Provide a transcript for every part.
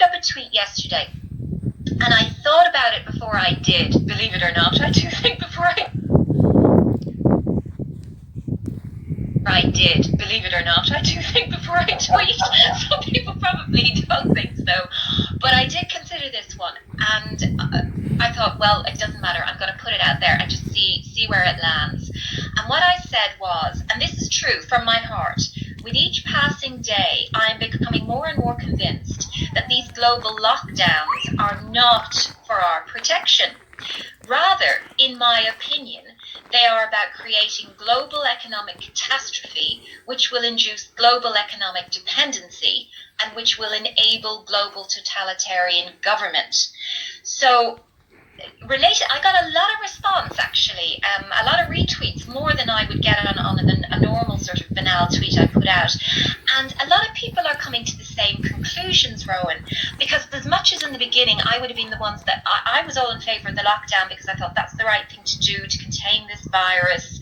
up a tweet yesterday, and I thought about it before I did, believe it or not. I do think before I did, believe it or not. I do think before I tweet. Some people probably don't think so. But I did consider this one, and I thought, well, it doesn't matter. I'm going to put it out there and just see where it lands. And what I said was, and this is true from my heart, with each passing day, I am becoming more and more convinced that these global lockdowns are not for our protection. Rather, in my opinion, they are about creating global economic catastrophe, which will induce global economic dependency and which will enable global totalitarian government. So, I got a lot of response actually, a lot of retweets, more than I would get on a normal sort of banal tweet I put out, and a lot of people are coming to the same conclusions, Rowan, because as much as in the beginning I would have been the ones that I was all in favour of the lockdown because I thought that's the right thing to do to contain this virus,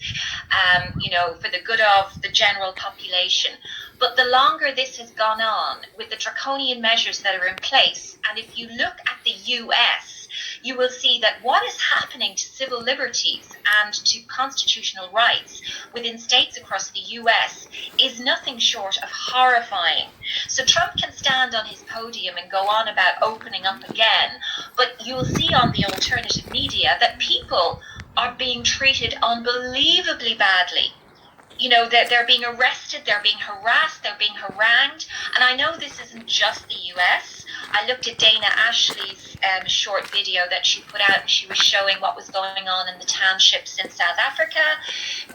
for the good of the general population. But the longer this has gone on with the draconian measures that are in place, and if you look at the US, you will see that what is happening to civil liberties and to constitutional rights within states across the US is nothing short of horrifying. So Trump can stand on his podium and go on about opening up again, but you'll see on the alternative media that people are being treated unbelievably badly. They're being arrested, they're being harassed, they're being harangued. And I know this isn't just the US. I looked at Dana Ashley's short video that she put out, and she was showing what was going on in the townships in South Africa.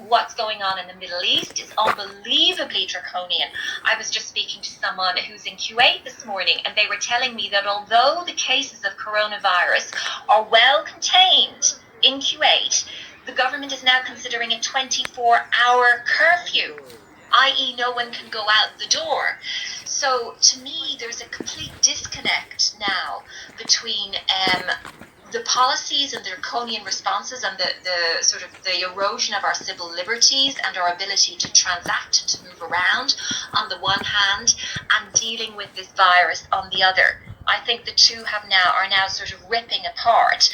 What's going on in the Middle East is unbelievably draconian. I was just speaking to someone who's in Kuwait this morning, and they were telling me that although the cases of coronavirus are well contained in Kuwait, the government is now considering a 24-hour curfew, i.e. no one can go out the door. So to me, there's a complete disconnect now between the policies and the draconian responses and the sort of the erosion of our civil liberties and our ability to transact and to move around on the one hand, and dealing with this virus on the other. I think the two are now sort of ripping apart,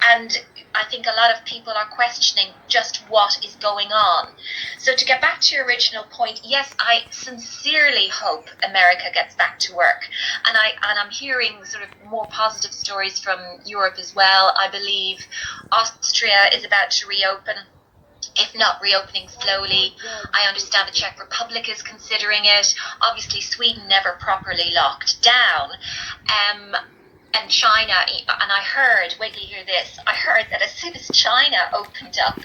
and I think a lot of people are questioning just what is going on. So to get back to your original point, yes, I sincerely hope America gets back to work, and I'm hearing sort of more positive stories from Europe as well. I believe Austria is about to reopen, if not reopening slowly. I understand the Czech Republic is considering it. Obviously, Sweden never properly locked down. And China, and I heard, wait till you hear this, I heard that as soon as China opened up,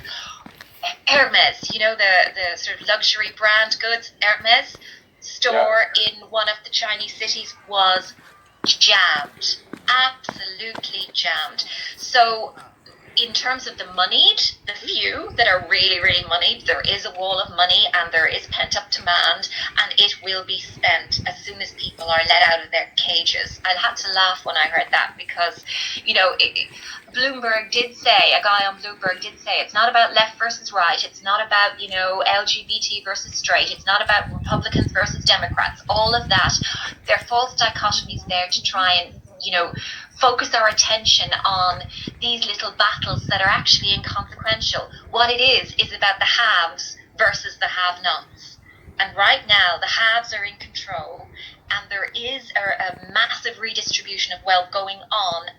Hermes, the sort of luxury brand goods, Hermes store in one of the Chinese cities was jammed, absolutely jammed. So in terms of the moneyed, the few that are really, really moneyed, there is a wall of money and there is pent-up demand, and it will be spent as soon as people are let out of their cages. I had to laugh when I heard that because, Bloomberg did say, a guy on Bloomberg did say, it's not about left versus right, it's not about, LGBT versus straight, it's not about Republicans versus Democrats, all of that. They're false dichotomies there to try and, focus our attention on these little battles that are actually inconsequential. What it is about the haves versus the have-nots. And right now, the haves are in control, and there is a massive redistribution of wealth going on